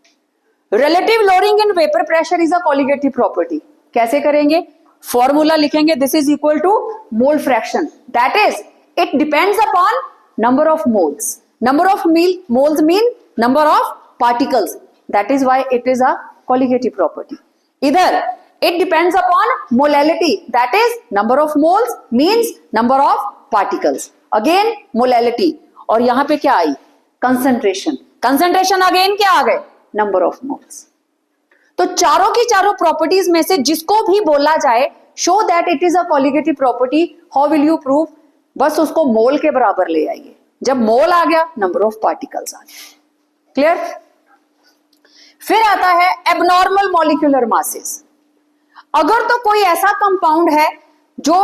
Relative lowering in vapour pressure is a colligative property. कैसे करेंगे? फॉर्मूला लिखेंगे, this is equal to mole fraction, that is it depends upon number of moles. Number of moles mean number of particles. That is why it is a colligative property. इधर it depends upon molality, that is number of moles means number of particles, again molality, और यहां पे क्या आई, concentration, concentration again क्या आ गए, number of moles। तो चारों की चारों प्रॉपर्टीज में से जिसको भी बोला जाए show that it is a colligative property, how will you prove, बस उसको मोल के बराबर ले आइए, जब मोल आ गया नंबर ऑफ पार्टिकल्स आ गए, क्लियर। फिर आता है एबनॉर्मल मॉलिक्यूलर मासेस। अगर तो कोई ऐसा कंपाउंड है जो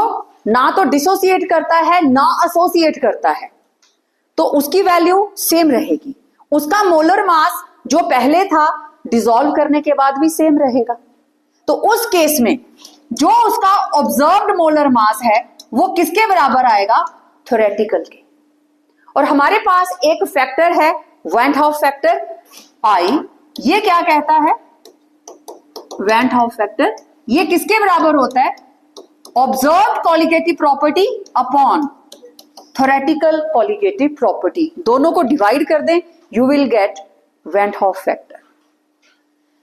ना तो डिसोसिएट करता है ना एसोसिएट करता है, तो उसकी वैल्यू सेम रहेगी, उसका मोलर मास जो पहले था डिसॉल्व करने के बाद भी सेम रहेगा। तो उस केस में जो उसका ऑब्जर्व्ड मोलर मास है वो किसके बराबर आएगा, थ्योरेटिकल के। और हमारे पास एक फैक्टर है वैन हाफ फैक्टर आई, ये क्या कहता है, वैन हाफ फैक्टर, ये किसके बराबर होता है, observed colligative property upon theoretical colligative property, दोनों को डिवाइड कर दें, you will get van't Hoff factor.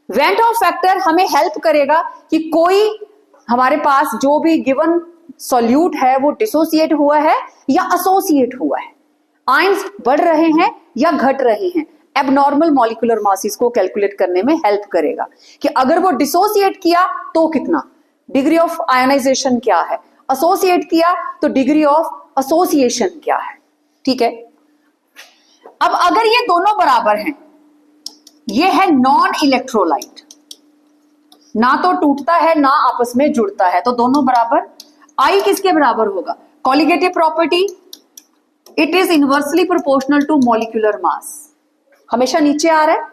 Van't Hoff factor हमें हेल्प करेगा कि कोई हमारे पास जो भी गिवन सॉल्यूट है वो डिसोसिएट हुआ है या एसोसिएट हुआ है, आयंस बढ़ रहे हैं या घट रहे हैं, एबनॉर्मल मॉलिक्यूलर मासेस को कैलकुलेट करने में हेल्प करेगा कि अगर वो डिसोसिएट किया तो कितना, डिग्री ऑफ आयोनाइजेशन क्या है, एसोसिएट किया तो डिग्री ऑफ एसोसिएशन क्या है, ठीक है। अब अगर ये दोनों बराबर हैं, ये है नॉन इलेक्ट्रोलाइट, ना तो टूटता है ना आपस में जुड़ता है, तो दोनों बराबर, आई किसके बराबर होगा, colligative property, it is inversely proportional to molecular mass, हमेशा नीचे आ रहा है,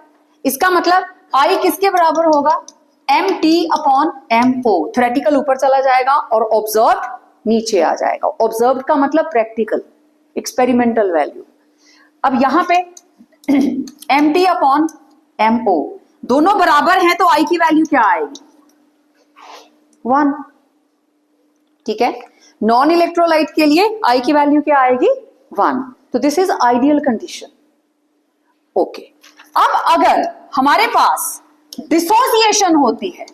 इसका मतलब आई किसके बराबर होगा, M T upon M O, theoretical ऊपर चला जाएगा और ऑब्जर्व नीचे आ जाएगा, ऑब्जर्व का मतलब प्रैक्टिकल एक्सपेरिमेंटल वैल्यू। अब यहां पे M T upon M O दोनों बराबर हैं तो आई की वैल्यू क्या आएगी, 1, ठीक है। नॉन इलेक्ट्रोलाइट के लिए आई की वैल्यू क्या आएगी, 1, तो this is ideal condition, okay. अब अगर हमारे पास डिसोसिएशन होती है,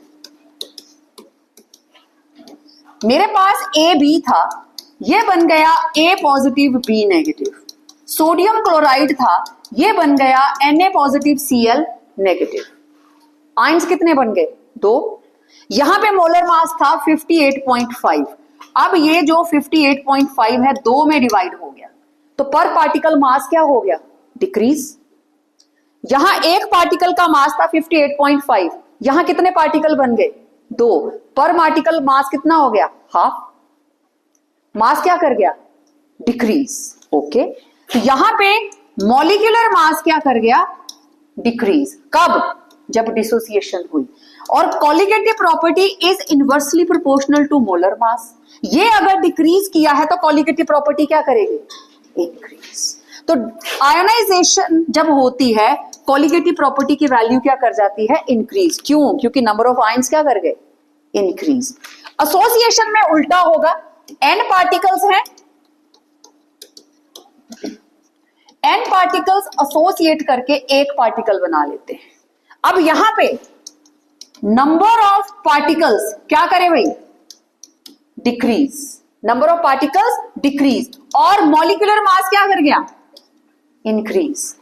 मेरे पास ए बी था, ये बन गया A positive B negative, sodium chloride था, ये बन गया Na positive Cl negative, ions कितने बन गए, 2, यहां पे मोलर मास था 58.5, अब ये जो 58.5 है 2 में डिवाइड हो गया, तो पर पार्टिकल मास क्या हो गया, डिक्रीज। यहां एक पार्टिकल का मास था 58.5, यहां कितने पार्टिकल बन गए, 2, पर पार्टिकल मास कितना हो गया, हाफ, मास क्या कर गया, डिक्रीज, ओके। तो यहां पे मॉलिक्यूलर मास क्या कर गया, डिक्रीज, कब, जब डिसोसिएशन हुई। और colligative property is inversely proportional to molar mass, ये अगर डिक्रीज किया है तो कॉलिगेटिव प्रॉपर्टी क्या करेगी, इंक्रीज। तो आयोनाइजेशन जब होती है कॉलिगेटिव प्रॉपर्टी की वैल्यू क्या कर जाती है, इंक्रीज, क्यों, क्योंकि नंबर ऑफ आयंस क्या कर गए, इंक्रीज। एसोसिएशन में उल्टा होगा, n पार्टिकल्स हैं, n पार्टिकल्स एसोसिएट करके एक पार्टिकल बना लेते हैं। अब यहां पे नंबर ऑफ पार्टिकल्स क्या करे भाई, decrease, number of particles decrease, और मॉलिक्यूलर मास क्या कर गया, इंक्रीज।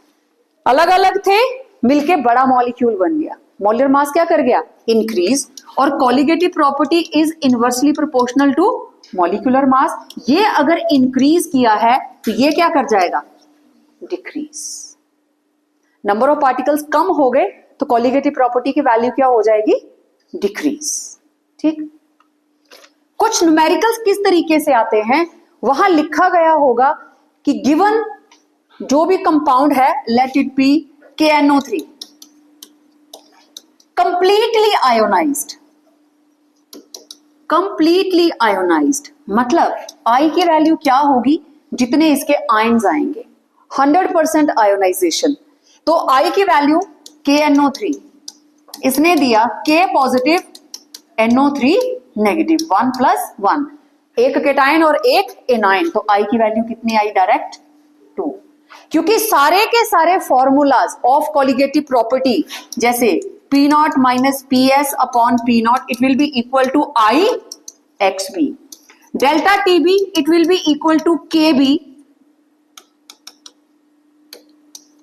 अलग अलग थे मिलके बड़ा मॉलिक्यूल बन गया, मॉलिक्यूलर मास क्या कर गया, इंक्रीज, और colligative property is inversely proportional to molecular mass, ये अगर इंक्रीज किया है तो ये क्या कर जाएगा, डिक्रीज। नंबर ऑफ पार्टिकल्स कम हो गए तो कॉलिगेटिव प्रॉपर्टी की वैल्यू क्या हो जाएगी, डिक्रीज, ठीक। कुछ न्यूमेरिकल्स किस तरीके से आते हैं, वहां लिखा गया होगा कि गिवन जो भी कंपाउंड है, let it be KNO3, completely ionised, completely ionised मतलब आई की वैल्यू क्या होगी, जितने इसके आयंस आएंगे, 100% आयोनाइजेशन, तो आई की वैल्यू KNO3, इसने दिया K पॉजिटिव NO3 नेगेटिव, 1 + 1, एक केटायन और एक एनायन, तो आई की वैल्यू कितनी आई, डायरेक्ट 2। क्योंकि सारे के सारे फॉर्मूलाज ऑफ कॉलिगेटिव प्रॉपर्टी, जैसे P naught minus PS upon P naught, it will be equal to I XB. Delta TB, it will be equal to KB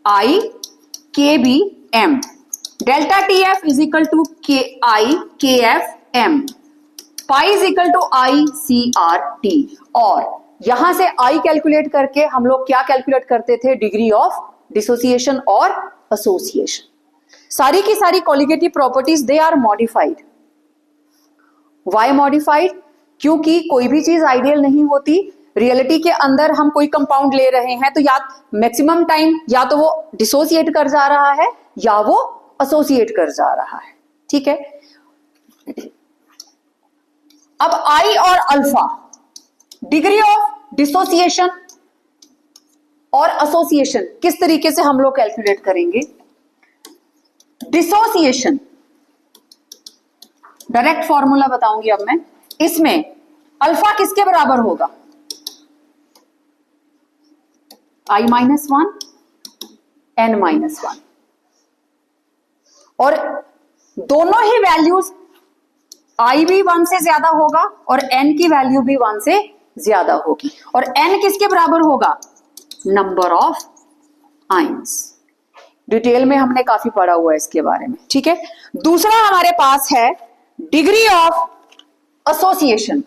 I KB M. Delta TF is equal to I KF M. Pi is equal to I CRT. और यहां से I calculate करके हम लोग क्या calculate करते थे? Degree of dissociation और एसोसिएशन. सारी की सारी colligative properties they are modified. Why modified? क्योंकि कोई भी चीज आइडियल नहीं होती. रियलिटी के अंदर हम कोई कंपाउंड ले रहे हैं तो या मैक्सिमम टाइम या तो वो डिसोसिएट कर जा रहा है या वो एसोसिएट कर जा रहा है. ठीक है. अब आई और अल्फा, डिग्री ऑफ डिसोसिएशन और एसोसिएशन किस तरीके से हम लोग कैलकुलेट करेंगे? डिसोसिएशन डायरेक्ट फॉर्मूला बताऊंगी अब मैं. इसमें अल्फा किसके बराबर होगा? I minus one N minus one. और दोनों ही वैल्यूज I भी 1 से ज्यादा होगा और n की वैल्यू भी 1 से ज्यादा होगी. और n किसके बराबर होगा? Number of ions. डिटेल में हमने काफी पढ़ा हुआ है इसके बारे में. ठीक है. दूसरा हमारे पास है डिग्री ऑफ एसोसिएशन.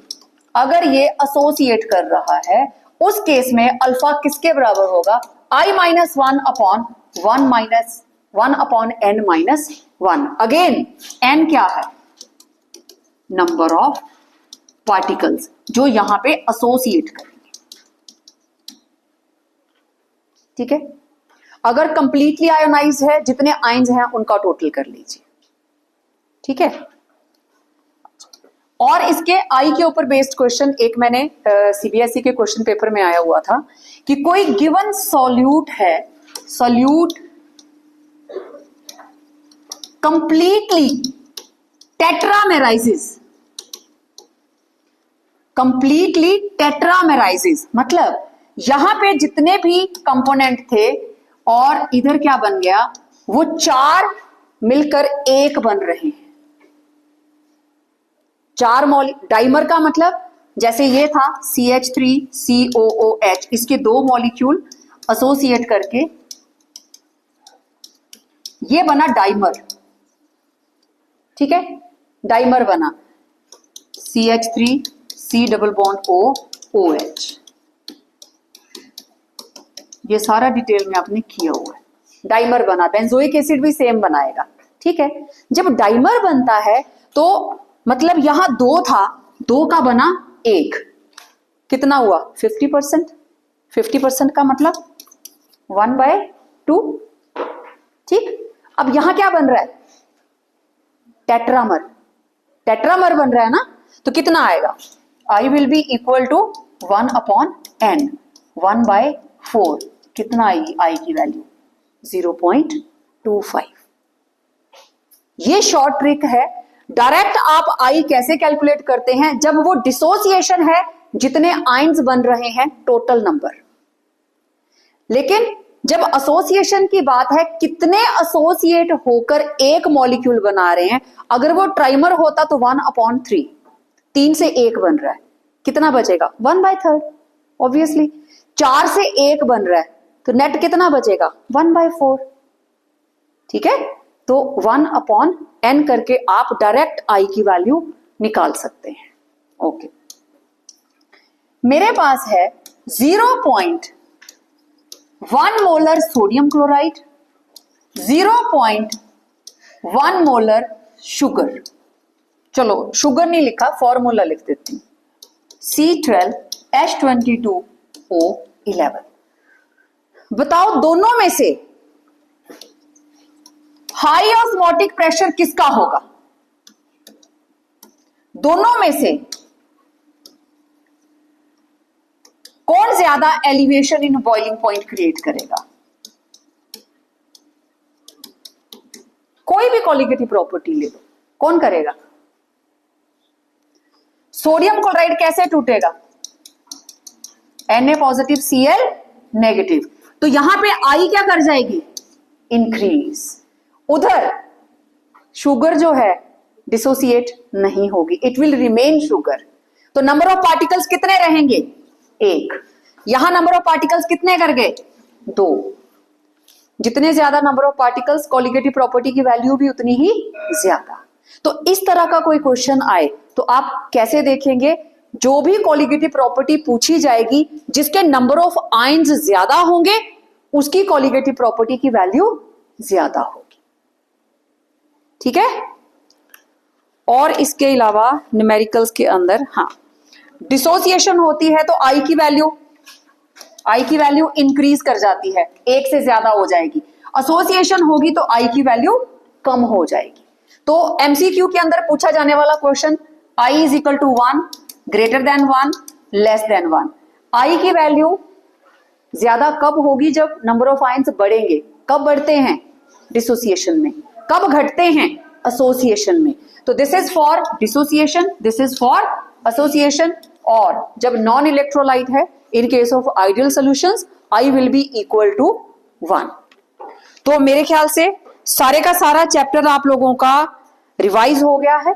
अगर ये एसोसिएट कर रहा है उस केस में अल्फा किसके बराबर होगा? I minus one upon one minus one upon N minus one. Again n क्या है? नंबर ऑफ पार्टिकल्स जो यहां पे एसोसिएट करेंगे. ठीक है. अगर कंप्लीटली आयोनाइज है, जितने आयंस हैं उनका टोटल कर लीजिए. ठीक है. और इसके आई के ऊपर बेस्ड क्वेश्चन एक मैंने सीबीएसई के क्वेश्चन पेपर में आया हुआ था कि कोई गिवन सॉल्यूट है, सॉल्यूट कंप्लीटली टेट्रामेराइजेस. कंप्लीटली टेट्रामेराइजेस मतलब यहां पे जितने भी कंपोनेंट थे और इधर क्या बन गया? वो 4 मिलकर एक बन रहे हैं. 4 डाइमर का मतलब जैसे ये था CH3COOH, इसके 2 मॉलिक्यूल एसोसिएट करके ये बना डाइमर. ठीक है. डाइमर बना CH3C डबल बॉन्ड OH. ये सारा डिटेल में आपने किया हुआ है. डाइमर बना. बेंजोइक एसिड भी सेम बनाएगा. ठीक है. जब डाइमर बनता है तो मतलब यहां 2 था, 2 का बना 1. कितना हुआ? 50%. 50% का मतलब 1/2. ठीक. अब यहां क्या बन रहा है? टेट्रामर. टेट्रामर बन रहा है ना. तो कितना आएगा? I will be equal to 1 upon n. 1/4. कितना आएगी I की वैल्यू? 0.25. ये शॉर्ट ट्रिक है. डायरेक्ट आप I कैसे कैलकुलेट करते हैं? जब वो डिसोसिएशन है, जितने आयंस बन रहे हैं टोटल नंबर. लेकिन जब एसोसिएशन की बात है, कितने एसोसिएट होकर एक मॉलिक्यूल बना रहे हैं. अगर वो ट्राइमर होता तो 1/3. 3 से 1 बन रहा है. कितना बचेगा? 1/3. ऑब्वियसली 4 से 1 बन रहा है तो नेट कितना बचेगा? 1/4. ठीक है. तो 1/n करके आप डायरेक्ट I की वैल्यू निकाल सकते हैं. ओके. मेरे पास है 0.1 molar sodium chloride, 0.1 molar sugar. चलो शुगर नहीं लिखा, फॉर्मूला लिख देती हूं. C12H22O11. बताओ दोनों में से हाई ऑस्मोटिक प्रेशर किसका होगा? दोनों में से कौन ज्यादा elevation in boiling point create करेगा? कोई भी कॉलिगेटिव प्रॉपर्टी ले लो, कौन करेगा? सोडियम क्लोराइड कैसे टूटेगा? Na positive Cl negative. तो यहां पे I क्या कर जाएगी? इंक्रीज. उधर शुगर जो है डिसोसिएट नहीं होगी, इट विल रिमेन शुगर। तो नंबर ऑफ पार्टिकल्स कितने रहेंगे? एक। यहां नंबर ऑफ पार्टिकल्स कितने कर गए? दो। जितने ज्यादा number of particles, colligative property की वैल्यू भी उतनी ही ज्यादा। तो इस तरह का कोई क्वेश्चन आए तो आप कैसे देखेंगे? जो भी कोलिगेटिव प्रॉपर्टी पूछी जाएगी जिसके नंबर ऑफ आयंस ज्यादा होंगे उसकी कोलिगेटिव प्रॉपर्टी की वैल्यू ज्यादा होगी। ठीक है। और इसके अलावा न्यूमेरिकल्स के अंदर हाँ, डिसोसिएशन होती है तो आई की वैल्यू इंक्रीज कर जाती है, एक से ज्यादा हो जाएगी। एसोसिएशन होगी तो आई की वैल्यू कम हो जाएगी। तो एमसीक्यू के अंदर पूछा जाने वाला question I is equal to 1, greater than 1, less than 1। I की वैल्यू ज्यादा कब होगी? जब नंबर ऑफ आयंस बढ़ेंगे। कब बढ़ते हैं? डिसोसिएशन में। कब घटते हैं? एसोसिएशन में। तो this is for dissociation, this is for association. और जब नॉन इलेक्ट्रोलाइट है, in case of ideal solutions, I will be equal to 1। तो मेरे ख्याल से सारे का सारा चैप्टर आप लोगों का रिवाइज हो गया है।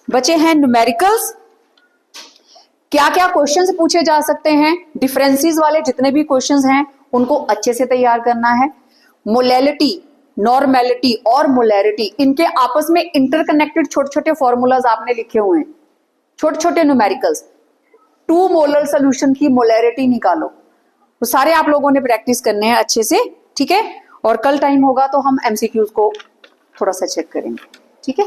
बचे हैं न्यूमेरिकल्स। क्या क्या क्वेश्चंस पूछे जा सकते हैं? डिफरेंसेस वाले जितने भी क्वेश्चंस हैं उनको अच्छे से तैयार करना है। मोलैलिटी, नॉर्मेलिटी और मोलैरिटी, इनके आपस में इंटरकनेक्टेड छोटे छोटे फॉर्मूलाज आपने लिखे हुए हैं, छोटे छोटे न्यूमेरिकल्स। 2 मोलर सोल्यूशन की मोलैरिटी निकालो, तो सारे आप लोगों ने प्रैक्टिस करने हैं अच्छे से। ठीक है। और कल टाइम होगा तो हम एमसीक्यूज को थोड़ा सा चेक करेंगे। ठीक है।